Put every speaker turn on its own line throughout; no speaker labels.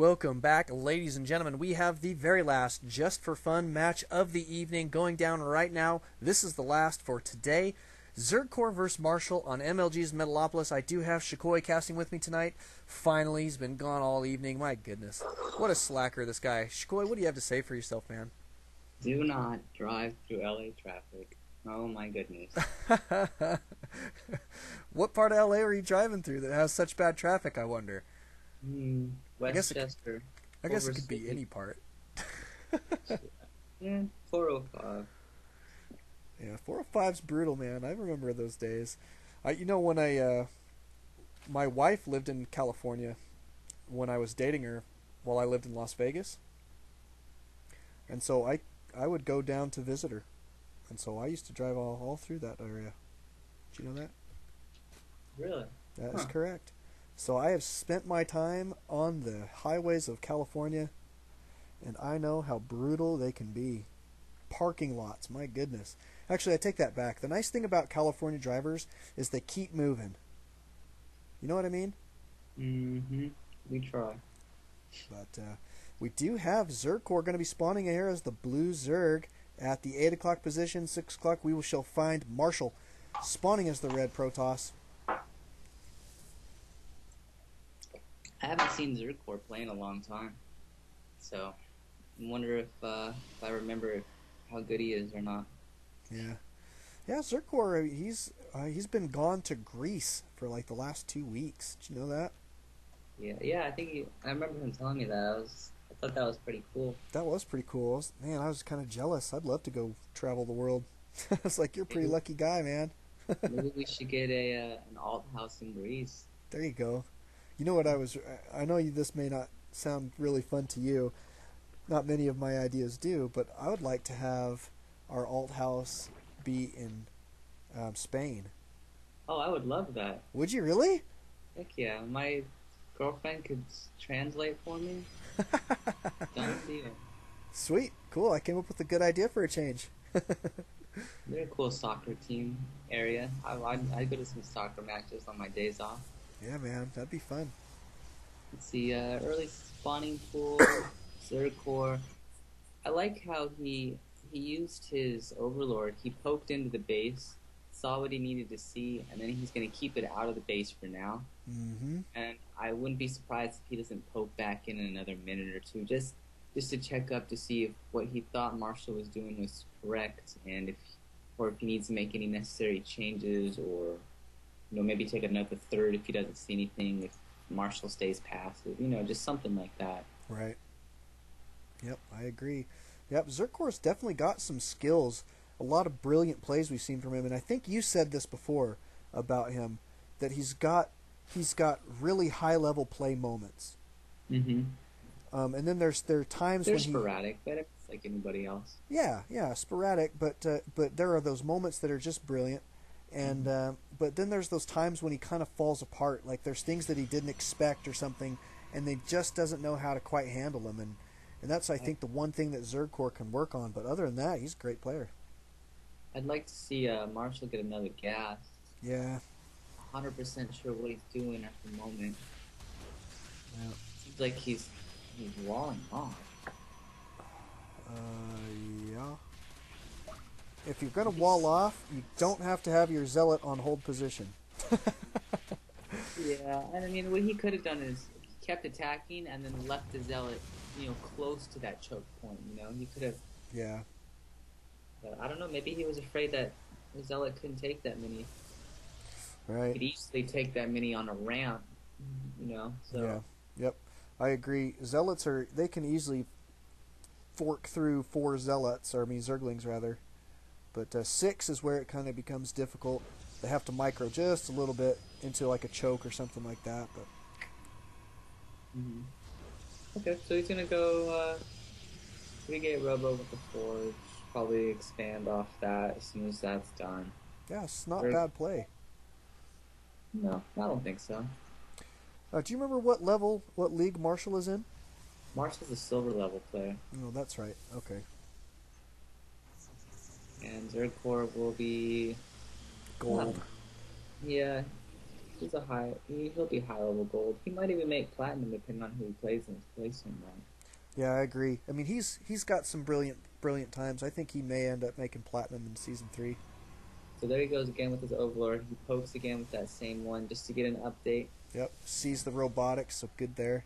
Welcome back, ladies and gentlemen. We have the very last Just for Fun match of the evening going down right now. This is the last for today. Zergcore Vs Marshal on MLG's Metalopolis. I do have Shikoi casting with me tonight. Finally, he's been gone all evening. My goodness. What a slacker, this guy. Shikoi, what do you have to say for yourself, man?
Do not drive through LA traffic. Oh my goodness.
What part of LA are you driving through that has such bad traffic, I wonder?
Westchester.
I guess it could be any part.
Yeah, 405.
Yeah, 405's brutal, man. I remember those days. When my wife lived in California when I was dating her while I lived in Las Vegas. And so I would go down to visit her. And so I used to drive all through that area. Did you know that?
Really?
That is correct. So I have spent my time on the highways of California, and I know how brutal they can be. Parking lots, my goodness. Actually, I take that back. The nice thing about California drivers is they keep moving. You know what I mean?
Mm-hmm. We try.
But we do have Zergcore going to be spawning here as the blue Zerg at the 8 o'clock position. 6 o'clock we shall find Marshall spawning as the red Protoss.
I haven't seen Zergcore play in a long time, so I wonder if I remember how good he is or not.
Yeah, Zergcore, he's been gone to Greece for like the last 2 weeks. Did you know that?
Yeah. I remember him telling me that. I thought that was pretty cool.
That was pretty cool. I was kind of jealous. I'd love to go travel the world. I was like, you're a pretty lucky guy, man.
Maybe we should get an alt house in Greece.
There you go. You know what I know this may not sound really fun to you. Not many of my ideas do, but I would like to have our alt house be in Spain.
Oh, I would love that.
Would you really?
Heck yeah. My girlfriend could translate for me. Done deal.
Sweet. Cool. I came up with a good idea for a change.
They're a cool soccer team area. I'd go to some soccer matches on my days off.
Yeah, man. That'd be fun.
Let's see, early spawning pool, Zergcore. I like how he used his Overlord. He poked into the base, saw what he needed to see, and then he's going to keep it out of the base for now.
Mm-hmm.
And I wouldn't be surprised if he doesn't poke back in another minute or two, just to check up to see if what he thought Marshall was doing was correct, and if he needs to make any necessary changes, or maybe take another third if he doesn't see anything, if Marshall stays passive, just something like that.
Right. Yep, I agree. Yep, Zergcore's definitely got some skills. A lot of brilliant plays we've seen from him, and I think you said this before about him, that he's got really high level play moments.
Mm-hmm.
And then there are times
They're
when
sporadic, but it's like anybody else.
Yeah, sporadic, but there are those moments that are just brilliant, and but then there's those times when he kind of falls apart. Like there's things that he didn't expect or something, and they just doesn't know how to quite handle them, and that's I think the one thing that Zergcore can work on. But other than that, he's a great player.
I'd like to see Marshall get another gas.
Yeah.
100% sure what he's doing at the moment.
Yeah.
Seems like he's walling off.
Yeah. If you're gonna wall off, you don't have to have your zealot on hold position.
Yeah, and I mean, what he could have done is he kept attacking and then left the zealot, close to that choke point. He could have.
Yeah.
I don't know. Maybe he was afraid that the zealot couldn't take that many.
Right.
He could easily take that many on a ramp. So.
Yeah. Yep. I agree. Zealots they can easily fork through 4 zealots, or I mean Zerglings rather. But 6 is where it kind of becomes difficult. They have to micro just a little bit into like a choke or something like that. But
Okay, so he's gonna go Frigate Robo with the Forge. Probably expand off that as soon as that's done.
yeah, it's not a bad play.
No, I don't think so.
Do you remember what league Marshall is in?
Marshall's a silver level player.
Oh, that's right. Okay.
And Zergcore will be
Gold.
Yeah, He'll be high level gold. He might even make platinum depending on who he plays in. Plays him right.
Yeah, I agree. I mean, he's got some brilliant times. I think he may end up making platinum in season 3.
So there he goes again with his Overlord. He pokes again with that same one just to get an update.
Yep, sees the robotics, so good there.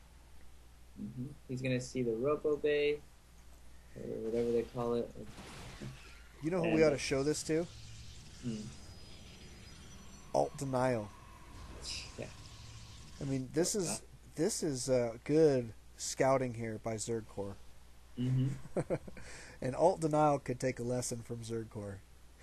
He's gonna see the Robo Bay, or whatever they call it.
You know who we ought to show this to?
Hmm.
Alt Denial.
Yeah.
I mean, this is good scouting here by Zergcore. And Alt Denial could take a lesson from Zergcore.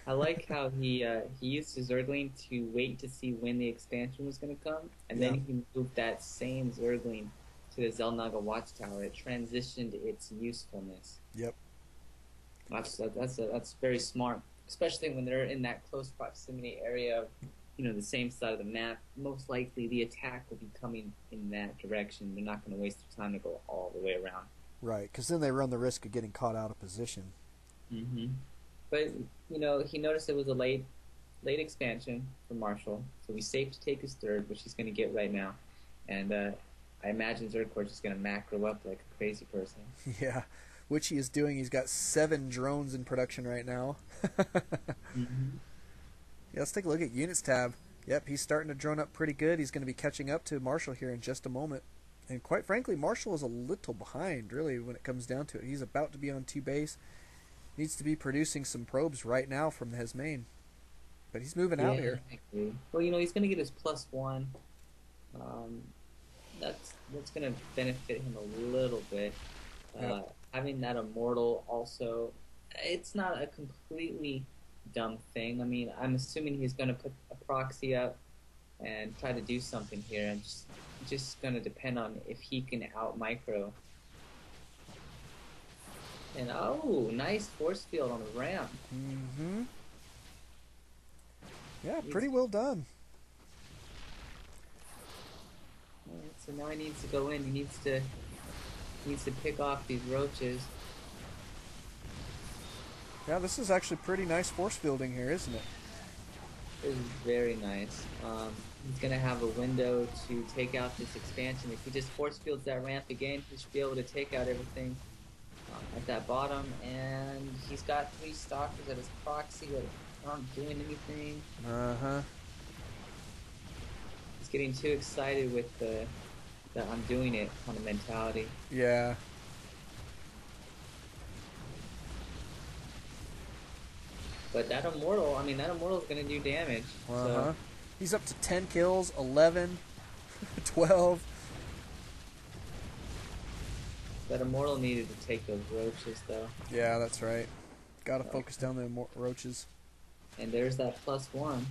I like how he used his Zergling to wait to see when the expansion was going to come, and then he moved that same Zergling to the Zelnaga Watchtower. It transitioned its usefulness.
Yep.
That's very smart, especially when they're in that close proximity area of, the same side of the map. Most likely the attack will be coming in that direction. They're not going to waste their time to go all the way around.
Right, because then they run the risk of getting caught out of position.
But, he noticed it was a late expansion for Marshall, so he's safe to take his third, which he's going to get right now. And I imagine Zergcore's just going to macro up like a crazy person.
Yeah, which he is doing. He's got 7 drones in production right now. Yeah, let's take a look at units tab. Yep, he's starting to drone up pretty good. He's going to be catching up to Marshall here in just a moment. And quite frankly, Marshall is a little behind, really, when it comes down to it. He's about to be on 2 base. Needs to be producing some probes right now from his main. But he's moving out here.
Well, he's going to get his +1. That's going to benefit him a little bit. Having that Immortal also, it's not a completely dumb thing. I mean, I'm assuming he's going to put a proxy up and try to do something here. And just going to depend on if he can out micro. And nice force field on the ramp.
Yeah, pretty well done.
Right, so now he needs to go in. He needs to pick off these roaches.
Yeah, this is actually pretty nice force fielding here, isn't it?
It is very nice. He's going to have a window to take out this expansion. If he just force fields that ramp again, he should be able to take out everything at that bottom. And he's got 3 stalkers at his proxy that aren't doing anything. He's getting too excited with the I'm doing it kind of mentality.
Yeah.
But that Immortal's going to do damage. So.
He's up to 10 kills, 11, 12.
That Immortal needed to take those roaches, though.
Yeah, that's right. Gotta focus down the roaches.
And there's that +1.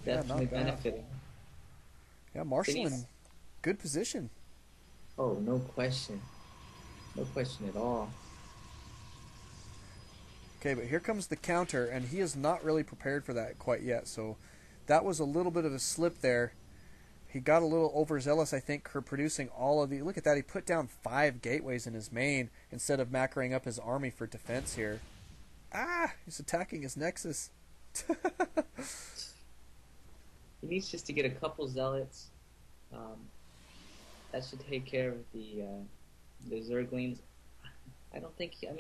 Definitely benefiting.
Yeah, Marshall in good position.
Oh, no question. No question at all.
Okay, but here comes the counter, and he is not really prepared for that quite yet. So that was a little bit of a slip there. He got a little overzealous, I think, for producing all of the... Look at that, he put down 5 gateways in his main instead of macroing up his army for defense here. He's attacking his Nexus.
He needs just to get a couple zealots. That should take care of the Zerglings. I don't think... I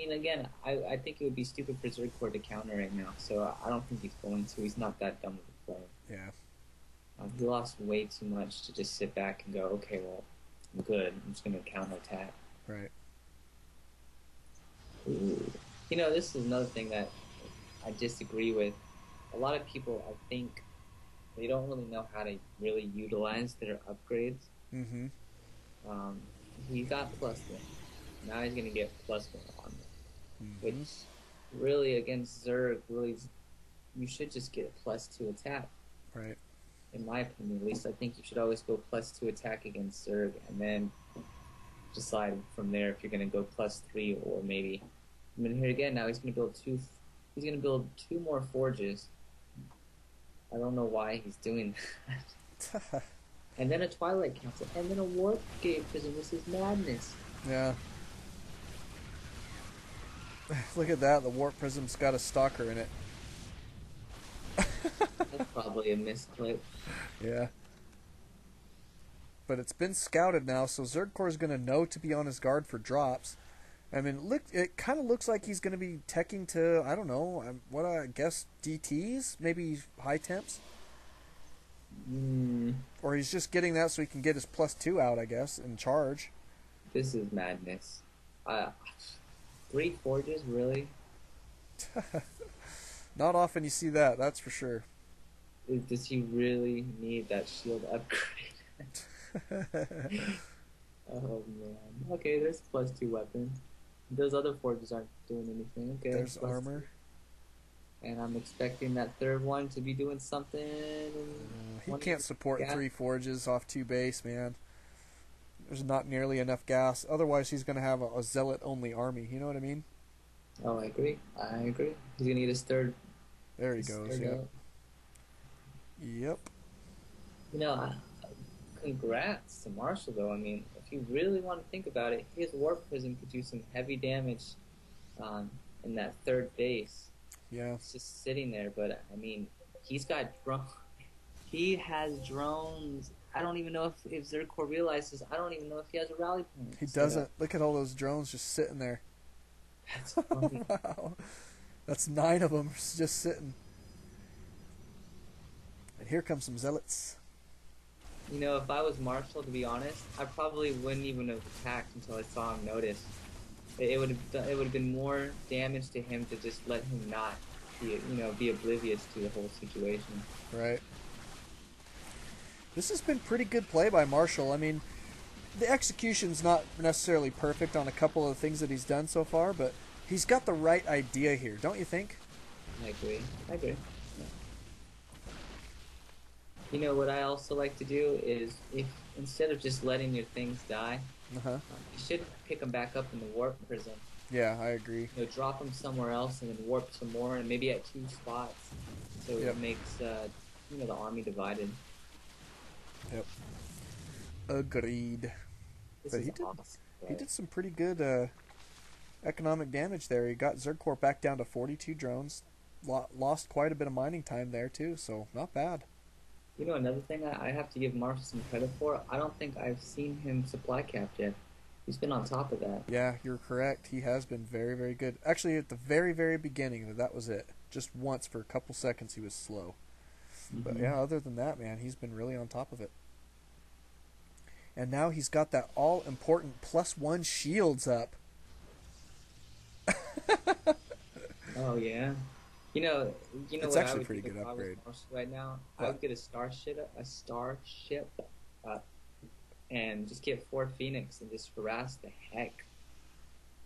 think it would be stupid for Zergcore to counter right now, so I don't think he's going to. He's not that dumb of a player.
Yeah.
He lost way too much to just sit back and go, okay, well, I'm good. I'm just going to counterattack.
Right.
Ooh. This is another thing that I disagree with. A lot of people, I think, they don't really know how to really utilize their upgrades. He got +1. Now he's going to get +1 on them. Which, really, against Zerg, you should just get a +2 attack.
Right.
In my opinion, at least, I think you should always go +2 attack against Zerg, and then decide from there if you're going to go +3 or maybe. Here again, now he's going to build 2. He's going to build 2 more forges. I don't know why he's doing that. And then a Twilight Council, and then a Warp Gate Prism. This is madness.
Yeah. Look at that. The Warp Prism's got a stalker in it.
That's probably a misclick.
Yeah. But it's been scouted now, so Zergcore is going to know to be on his guard for drops. I mean, look, it kind of looks like he's going to be teching to, I don't know, what I guess DTs, maybe high temps,
Mm,
or he's just getting that so he can get his +2 out, I guess, and charge.
this is madness. Uh, three forges, really?
Not often you see that, that's for sure.
Does he really need that shield upgrade? Oh man. Okay, there's +2 weapon. Those other forges aren't doing anything. Okay,
There's
plus
armor.
two. And I'm expecting that third one to be doing something.
He
One
can't support
gas.
3 forges off 2 base, man. There's not nearly enough gas. Otherwise, he's going to have a zealot-only army. You know what I mean?
Oh, I agree. I agree. He's gonna get his third.
There he
His
goes.
third.
Yep. Yep.
You know, congrats to Marshall though. I mean, if you really want to think about it, his warp prism could do some heavy damage in that third base.
Yeah.
It's just sitting there, but I mean, he's got drones. He has drones. I don't even know if Zergcore realizes. I don't even know if he has a rally point.
He
set
doesn't.
up.
Look at all those drones just sitting there.
That's funny.
Wow. That's 9 of them just sitting. And here come some zealots.
You know, if I was Marshall, to be honest, I probably wouldn't even have attacked until I saw him notice. It would have been more damage to him to just let him not be oblivious to the whole situation.
Right. This has been pretty good play by Marshall. I mean, the execution's not necessarily perfect on a couple of the things that he's done so far, but he's got the right idea here, don't you think?
I agree. I agree. Yeah. You know what I also like to do is if instead of just letting your things die,
Uh-huh.
you should pick them back up in the warp prism.
Yeah, I agree.
You know, drop them somewhere else and then warp some more, and maybe at 2 spots, so
Yep.
it makes the army divided.
Yep. Agreed.
This
But
is
he did
awesome.
he did some pretty good economic damage there. He got Zergcore back down to 42 drones. Lost quite a bit of mining time there too, so not bad.
You know, another thing I have to give Marshall some credit for. I don't think I've seen him supply cap yet. He's been on top of that.
Yeah, you're correct. He has been very, very good. Actually, at the very, very beginning, that was it. Just once for a couple seconds, he was slow. But yeah, other than that, man, he's been really on top of it. And now he's got that all-important +1 shields up.
Oh yeah. You know
It's
what I
actually a
would
pretty
do
good
if I was
upgrade.
Marshall right now? I
What?
would get a starship, and just get 4 Phoenix and just harass the heck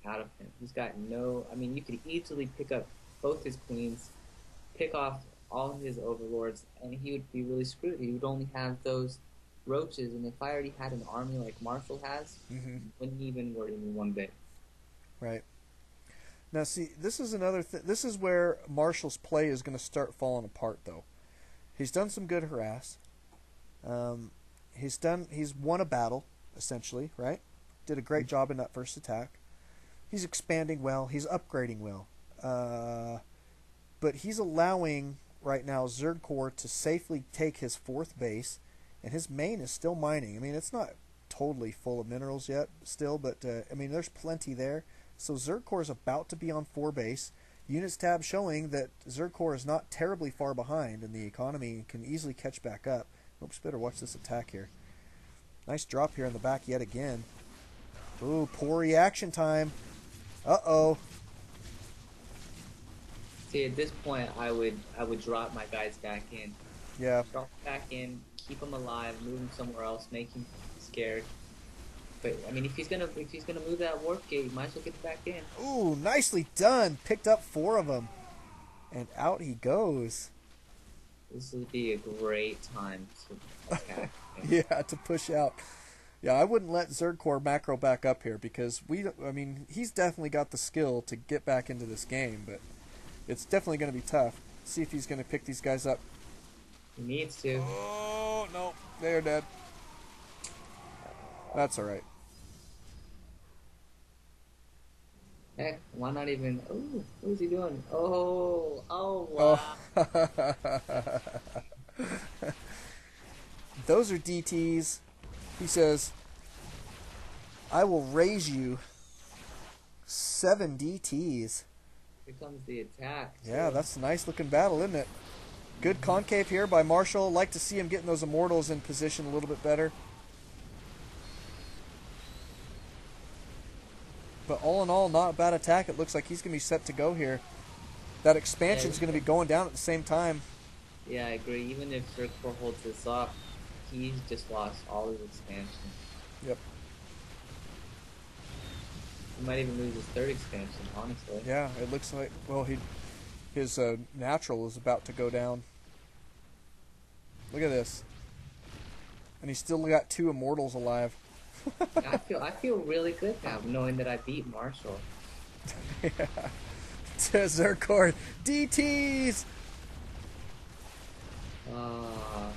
out of him. He's got no. I mean, you could easily pick up both his queens, pick off all his overlords, and he would be really screwed. He would only have those roaches, and if I already had an army like Marshall has,
Mm-hmm.
wouldn't even worry me one bit.
Right. Now, see, this is another thing. This is where Marshall's play is going to start falling apart, though. He's done some good harass. He's won a battle, essentially, right? Did a great job in that first attack. He's expanding well. He's upgrading well. But he's allowing, right now, Zergcore to safely take his 4th base, and his main is still mining. I mean, it's not totally full of minerals yet, still, but, I mean, there's plenty there. So Zergcore is about to be on 4 base. Units tab showing that Zergcore is not terribly far behind in the economy and can easily catch back up. Oops, better watch this attack here. Nice drop here in the back yet again. Ooh, poor reaction time. Uh-oh.
See, at this point, I would drop my guys back in.
Yeah.
Drop back in, keep him alive, move him somewhere else, make him scared. But I mean, if he's gonna move that warp gate, you might as well get back in.
Ooh, nicely done. Picked up 4 of them. And out he goes.
This would be a great time to attack.
Yeah, to push out. Yeah, I wouldn't let Zergcore macro back up here because he's definitely got the skill to get back into this game, but it's definitely going to be tough. See if he's going to pick these guys up.
He needs to.
Oh, no. They're dead. That's alright.
Heck, why not even? Oh, what is he doing? Oh,
Oh,
wow.
those are DTs. He says, I will raise you 7 DTs.
Here comes the attack,
Yeah,
too.
that's a nice looking battle, isn't it? Good
Hmm.
concave here by Marshall. Like to see him getting those immortals in position a little bit better. But all in all, not a bad attack. It looks like he's going to be set to go here. That
Yeah,
expansion's going to be going down at the same time.
yeah, I agree. Even if Zergcore holds this up, he's just lost all his expansion.
Yep.
He might even lose his third expansion, honestly.
Yeah, it looks like, well, his natural is about to go down. Look at this. And he's still got 2 immortals alive.
I feel really good now knowing that I beat Marshall.
Yeah. Zergcore DTs.
Uh,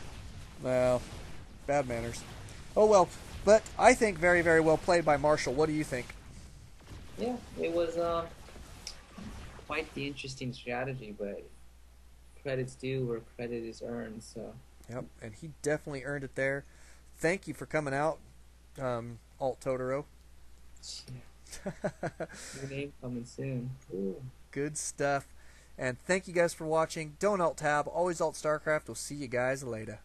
Well, bad manners. Oh well, but I think very, very well played by Marshall. What do you think?
yeah, it was quite the interesting strategy, but credit's due where credit is earned. So,
Yep, and he definitely earned it there. Thank you for coming out, Alt Totoro.
your name coming soon. Ooh.
Good stuff. And thank you guys for watching. Don't alt tab, always alt StarCraft. We'll see you guys later.